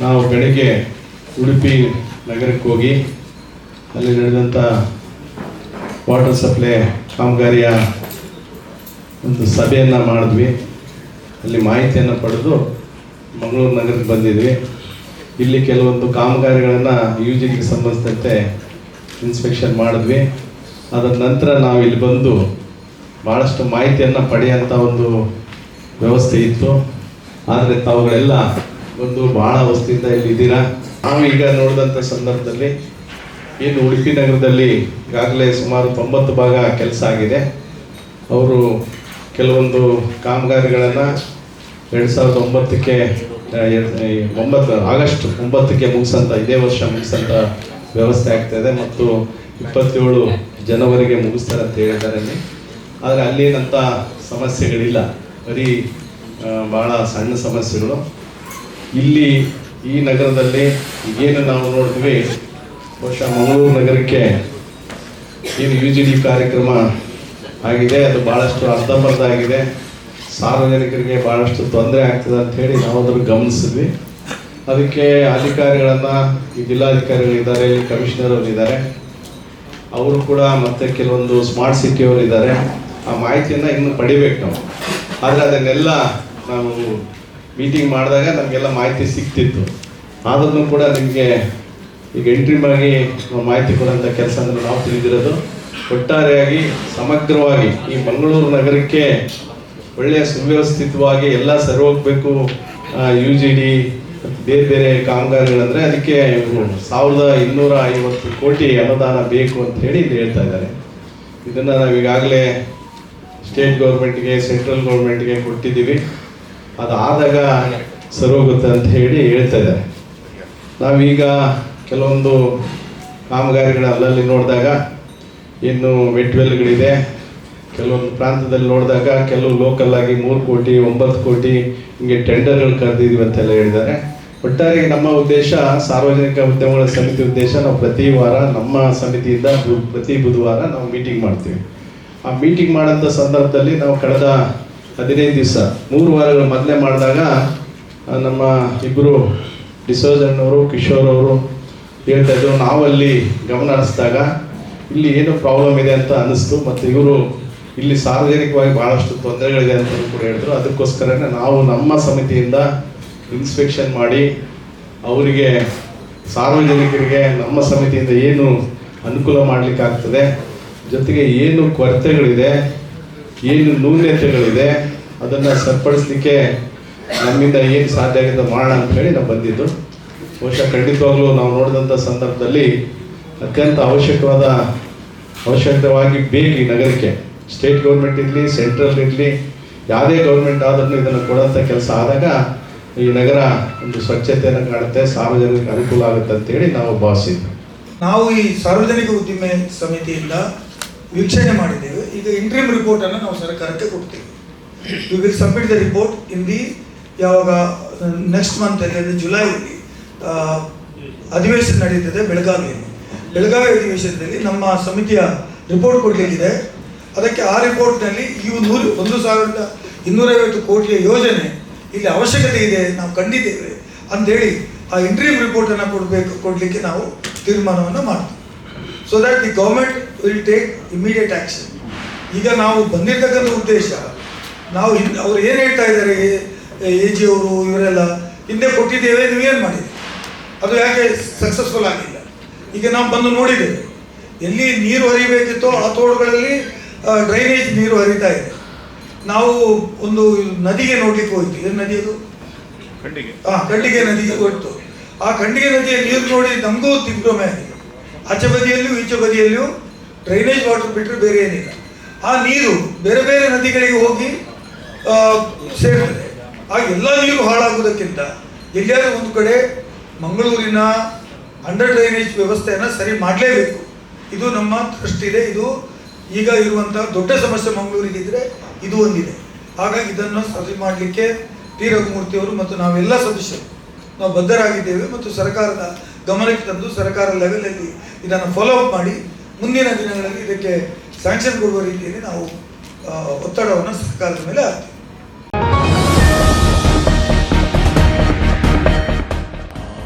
ನಾವು ಬೆಳಗ್ಗೆ ಉಡುಪಿ ನಗರಕ್ಕೆ ಹೋಗಿ ಅಲ್ಲಿ ನಡೆದಂಥ ವಾಟರ್ ಸಪ್ಲೈ ಕಾಮಗಾರಿಯ ಒಂದು ಸಭೆಯನ್ನು ಮಾಡಿದ್ವಿ. ಅಲ್ಲಿ ಮಾಹಿತಿಯನ್ನು ಪಡೆದು ಮಂಗಳೂರು ನಗರಕ್ಕೆ ಬಂದಿದ್ವಿ. ಇಲ್ಲಿ ಕೆಲವೊಂದು ಕಾಮಗಾರಿಗಳನ್ನು ಯುಜಿಗೆ ಸಂಬಂಧಿಸಿದಂತೆ ಇನ್ಸ್ಪೆಕ್ಷನ್ ಮಾಡಿದ್ವಿ. ಅದರ ನಂತರ ನಾವು ಇಲ್ಲಿ ಬಂದು ಭಾಳಷ್ಟು ಮಾಹಿತಿಯನ್ನು ಪಡೆಯುವಂಥ ಒಂದು ವ್ಯವಸ್ಥೆ ಇತ್ತು. ಆದರೆ ತಾವುಗಳೆಲ್ಲ ಒಂದು ಭಾಳ ಅವಸ್ಥೆಯಿಂದ ಇಲ್ಲಿದ್ದೀರಾ. ನಾವು ಈಗ ನೋಡಿದಂಥ ಸಂದರ್ಭದಲ್ಲಿ ಏನು ಉಡುಪಿ ನಗರದಲ್ಲಿ ಈಗಾಗಲೇ ಸುಮಾರು 90 ಭಾಗ ಕೆಲಸ ಆಗಿದೆ. ಅವರು ಕೆಲವೊಂದು ಕಾಮಗಾರಿಗಳನ್ನು 2009ಕ್ಕೆ ಆಗಸ್ಟ್ 9ಕ್ಕೆ ಮುಗಿಸಂತ ಇದೇ ವರ್ಷ ಮುಗಿಸಂತ ವ್ಯವಸ್ಥೆ ಆಗ್ತಾಯಿದೆ ಮತ್ತು 27 ಜನವರಿಗೆ ಮುಗಿಸ್ತಾರೆ ಅಂತ ಹೇಳಿದ್ದಾರೆ. ಆದರೆ ಅಲ್ಲೇನಂಥ ಸಮಸ್ಯೆಗಳಿಲ್ಲ, ಬರೀ ಭಾಳ ಸಣ್ಣ ಸಮಸ್ಯೆಗಳು. ಇಲ್ಲಿ ಈ ನಗರದಲ್ಲಿ ಏನು ನಾವು ನೋಡಿದ್ವಿ, ಬಹುಶಃ ಮಂಗಳೂರು ನಗರಕ್ಕೆ ಏನು UGD ಕಾರ್ಯಕ್ರಮ ಆಗಿದೆ, ಅದು ಭಾಳಷ್ಟು ಅರ್ಧಂಬರ್ಧ ಆಗಿದೆ. ಸಾರ್ವಜನಿಕರಿಗೆ ಭಾಳಷ್ಟು ತೊಂದರೆ ಆಗ್ತದೆ ಅಂತ ಹೇಳಿ ನಾವು ಅದನ್ನು ಗಮನಿಸಿದ್ವಿ. ಅದಕ್ಕೆ ಅಧಿಕಾರಿಗಳನ್ನು, ಈ ಜಿಲ್ಲಾಧಿಕಾರಿಗಳಿದ್ದಾರೆ, ಇಲ್ಲಿ ಕಮಿಷನರ್ ಅವರು ಇದ್ದಾರೆ, ಅವರು ಕೂಡ ಮತ್ತೆ ಕೆಲವೊಂದು ಸ್ಮಾರ್ಟ್ ಸಿಟಿಯವರು ಇದ್ದಾರೆ. ಆ ಮಾಹಿತಿಯನ್ನು ಇನ್ನೂ ಪಡಿಬೇಕು ನಾವು. ಆದರೆ ಅದನ್ನೆಲ್ಲ ನಾವು ಮೀಟಿಂಗ್ ಮಾಡಿದಾಗ ನಮಗೆಲ್ಲ ಮಾಹಿತಿ ಸಿಗ್ತಿತ್ತು. ಆದ್ರೂ ಕೂಡ ನಿಮಗೆ ಈಗ ಎಂಟ್ರಿಮ್ ಆಗಿ ಮಾಹಿತಿ ಕೊಡುವಂಥ ಕೆಲಸ ಅಂದರೆ ನಾವು ತಿಳಿದಿರೋದು, ಒಟ್ಟಾರೆಯಾಗಿ ಸಮಗ್ರವಾಗಿ ಈ ಮಂಗಳೂರು ನಗರಕ್ಕೆ ಒಳ್ಳೆಯ ಸುವ್ಯವಸ್ಥಿತವಾಗಿ ಎಲ್ಲ ಸರಿ ಹೋಗಬೇಕು. UGD ಮತ್ತು ಬೇರೆ ಬೇರೆ ಕಾಮಗಾರಿಗಳಂದರೆ ಅದಕ್ಕೆ 1250 ಕೋಟಿ ಅನುದಾನ ಬೇಕು ಅಂತ ಹೇಳಿ ಇಲ್ಲಿ ಹೇಳ್ತಾ ಇದ್ದಾರೆ. ಇದನ್ನು ನಾವು ಈಗಾಗಲೇ ಸ್ಟೇಟ್ ಗೌರ್ಮೆಂಟ್ಗೆ, ಸೆಂಟ್ರಲ್ ಗೌರ್ಮೆಂಟ್ಗೆ ಕೊಟ್ಟಿದ್ದೀವಿ. ಅದು ಆದಾಗ ಸರಿ ಹೋಗುತ್ತೆ ಅಂತ ಹೇಳಿ ಹೇಳ್ತಾ ಇದ್ದಾರೆ. ನಾವೀಗ ಕೆಲವೊಂದು ಕಾಮಗಾರಿಗಳ ಅಲ್ಲಲ್ಲಿ ನೋಡಿದಾಗ ಇನ್ನು ವೆಟ್ವೆಲ್ಗಳಿದೆ, ಕೆಲವೊಂದು ಪ್ರಾಂತದಲ್ಲಿ ನೋಡಿದಾಗ ಕೆಲವು ಲೋಕಲ್ ಆಗಿ 3 ಕೋಟಿ 9 ಕೋಟಿ ಹಿಂಗೆ ಟೆಂಡರ್ಗಳು ಕರೆದಿದ್ದೀವಿ ಅಂತೆಲ್ಲ ಹೇಳಿದ್ದಾರೆ. ಒಟ್ಟಾರೆ ನಮ್ಮ ಉದ್ದೇಶ, ಸಾರ್ವಜನಿಕ ಉದ್ಯಮಗಳ ಸಮಿತಿ ಉದ್ದೇಶ, ನಾವು ಪ್ರತಿ ವಾರ ನಮ್ಮ ಸಮಿತಿಯಿಂದ ಪ್ರತಿ ಬುಧವಾರ ನಾವು ಮೀಟಿಂಗ್ ಮಾಡ್ತೀವಿ. ಆ ಮೀಟಿಂಗ್ ಮಾಡೋಂಥ ಸಂದರ್ಭದಲ್ಲಿ ನಾವು ಕಳೆದ 15 ದಿವಸ 3 ವಾರಗಳು ಮೊದಲೇ ಮಾಡಿದಾಗ ನಮ್ಮ ಇಬ್ಬರು ಡಿಸೋಜಣ್ಣವರು, ಕಿಶೋರ್ ಅವರು ಹೇಳ್ತಾ ಇದ್ರು. ನಾವಲ್ಲಿ ಗಮನ ಹರಿಸಿದಾಗ ಇಲ್ಲಿ ಏನು ಪ್ರಾಬ್ಲಮ್ ಇದೆ ಅಂತ ಅನ್ನಿಸ್ತು. ಮತ್ತು ಇವರು ಇಲ್ಲಿ ಸಾರ್ವಜನಿಕವಾಗಿ ಭಾಳಷ್ಟು ತೊಂದರೆಗಳಿದೆ ಅಂತ ಕೂಡ ಹೇಳಿದ್ರು. ಅದಕ್ಕೋಸ್ಕರನೇ ನಾವು ನಮ್ಮ ಸಮಿತಿಯಿಂದ ಇನ್ಸ್ಪೆಕ್ಷನ್ ಮಾಡಿ ಅವರಿಗೆ, ಸಾರ್ವಜನಿಕರಿಗೆ ನಮ್ಮ ಸಮಿತಿಯಿಂದ ಏನು ಅನುಕೂಲ ಮಾಡಲಿಕ್ಕಾಗ್ತದೆ, ಜೊತೆಗೆ ಏನು ಕೊರತೆಗಳಿದೆ, ಏನು ನ್ಯೂನತೆಗಳಿದೆ, ಅದನ್ನು ಸರಿಪಡಿಸ್ಲಿಕ್ಕೆ ನಮ್ಮಿಂದ ಏನು ಸಾಧ್ಯ ಆಗಿದೆ ಮಾಡೋಣ ಅಂತ ಹೇಳಿ ನಾವು ಬಂದಿದ್ದು. ಬಹುಶಃ ಖಂಡಿತವಾಗ್ಲೂ ನಾವು ನೋಡಿದಂಥ ಸಂದರ್ಭದಲ್ಲಿ ಅತ್ಯಂತ ಅವಶ್ಯಕವಾಗಿ ಬೇಕು ಈ ನಗರಕ್ಕೆ. ಸ್ಟೇಟ್ ಗೌರ್ಮೆಂಟ್ ಇರಲಿ, ಸೆಂಟ್ರಲ್ ಇರಲಿ, ಯಾವುದೇ ಗೌರ್ಮೆಂಟ್ ಆದ್ರೂ ಇದನ್ನು ಕೊಡೋಂಥ ಕೆಲಸ ಆದಾಗ ಈ ನಗರ ಒಂದು ಸ್ವಚ್ಛತೆಯನ್ನು ಕಾಣುತ್ತೆ, ಸಾರ್ವಜನಿಕ ಅನುಕೂಲ ಆಗುತ್ತೆ ಅಂತೇಳಿ ನಾವು ಭಾವಿಸಿದ್ವಿ. ನಾವು ಈ ಸಾರ್ವಜನಿಕ ಉದ್ದಿಮೆ ಸಮಿತಿಯಿಂದ ವೀಕ್ಷಣೆ ಮಾಡಿದ್ದೇವೆ. ಈಗ ಇಂಟ್ರೀಮ್ ರಿಪೋರ್ಟನ್ನು ನಾವು ಸರ್ಕಾರಕ್ಕೆ ಕೊಡ್ತೇವೆ. We will submit the report in the ಯಾವಾಗ ನೆಕ್ಸ್ಟ್ ಮಂತ್ ಅಂದರೆ ಜುಲೈಯಲ್ಲಿ ಅಧಿವೇಶನ ನಡೀತದೆ ಬೆಳಗಾವಿ ಅಧಿವೇಶನದಲ್ಲಿ ನಮ್ಮ ಸಮಿತಿಯ ರಿಪೋರ್ಟ್ ಕೊಡಲಿಕ್ಕಿದೆ. ಅದಕ್ಕೆ ಆ ರಿಪೋರ್ಟ್ನಲ್ಲಿ ಈ 1,250 ಕೋಟಿಯ ಯೋಜನೆ ಇಲ್ಲಿ ಅವಶ್ಯಕತೆ ಇದೆ, ನಾವು ಕಂಡಿದ್ದೇವೆ ಅಂಥೇಳಿ ಆ ಇಂಟ್ರೀಮ್ ರಿಪೋರ್ಟನ್ನು ಕೊಡಲಿಕ್ಕೆ ನಾವು ತೀರ್ಮಾನವನ್ನು ಮಾಡ್ತೀವಿ. So that the government will take immediate action. ಈಗ ನಾವು ಬಂದಿರತಕ್ಕಂಥ ಉದ್ದೇಶ, ನಾವು ಅವ್ರು ಏನು ಹೇಳ್ತಾ ಇದ್ದಾರೆ, AG ಅವರು ಇವರೆಲ್ಲ ಹಿಂದೆ ಕೊಟ್ಟಿದ್ದೇವೆ, ನೀವೇನು ಮಾಡಿದ್ದೀವಿ, ಅದು ಯಾಕೆ ಸಕ್ಸಸ್ಫುಲ್ ಆಗಿಲ್ಲ. ಈಗ ನಾವು ಬಂದು ನೋಡಿದ್ದೇವೆ, ಎಲ್ಲಿ ನೀರು ಹರಿಬೇಕಿತ್ತೋ ಆ ತೋಡುಗಳಲ್ಲಿ ಡ್ರೈನೇಜ್ ನೀರು ಹರಿತಾ ಇದೆ. ನಾವು ಒಂದು ನದಿಗೆ ನೋಡ್ಲಿಕ್ಕೆ ಹೋಯ್ತು. ಏನು ನದಿ ಅದು? ಖಂಡಿಗೆ ನದಿಗೆ ಹೋಯ್ತು. ಆ ಖಂಡಿಗೆ ನದಿಯ ನೀರು ನೋಡಿ ನಮಗೂ ದಿಗ್ಭ್ರಮೆ ಆಗಿದೆ. ಆಚೆ ಬದಿಯಲ್ಲಿಯೂ ಈಚೆ ಬದಿಯಲ್ಲಿಯೂ ಡ್ರೈನೇಜ್ ವಾಟರ್ ಬಿಟ್ಟರೆ ಬೇರೆ ಏನಿಲ್ಲ. ಆ ನೀರು ಬೇರೆ ಬೇರೆ ನದಿಗಳಿಗೆ ಹೋಗಿ ಸೇರ್ತದೆ. ಆ ಎಲ್ಲ ನೀರು ಹಾಳಾಗುವುದಕ್ಕಿಂತ ಎಲ್ಲಿಯಾದರೂ ಒಂದು ಕಡೆ ಮಂಗಳೂರಿನ ಅಂಡರ್ ಡ್ರೈನೇಜ್ ವ್ಯವಸ್ಥೆಯನ್ನು ಸರಿ ಮಾಡಲೇಬೇಕು. ಇದು ನಮ್ಮ ದೃಷ್ಟಿದೆ. ಇದು ಈಗ ಇರುವಂಥ ದೊಡ್ಡ ಸಮಸ್ಯೆ ಮಂಗಳೂರಿಗಿದ್ರೆ ಇದು ಒಂದಿದೆ. ಹಾಗಾಗಿ ಇದನ್ನು ಸರಿ ಮಾಡಲಿಕ್ಕೆ ಟಿ ರಘುಮೂರ್ತಿಯವರು ಮತ್ತು ನಾವೆಲ್ಲ ಸದಸ್ಯರು ನಾವು ಬದ್ಧರಾಗಿದ್ದೇವೆ. ಮತ್ತು ಸರ್ಕಾರದ ಗಮನಕ್ಕೆ ತಂದು ಸರ್ಕಾರ ಲೆವೆಲಲ್ಲಿ ಇದನ್ನು ಫಾಲೋ ಅಪ್ ಮಾಡಿ ಮುಂದಿನ ದಿನಗಳಲ್ಲಿ ಇದಕ್ಕೆ ಸ್ಯಾಂಕ್ಷನ್ ಕೊಡುವ ರೀತಿಯಲ್ಲಿ ನಾವು ಒತ್ತಡವನ್ನು ಸರ್ಕಾರದ ಮೇಲೆ ಹಾಕ್ತೀವಿ.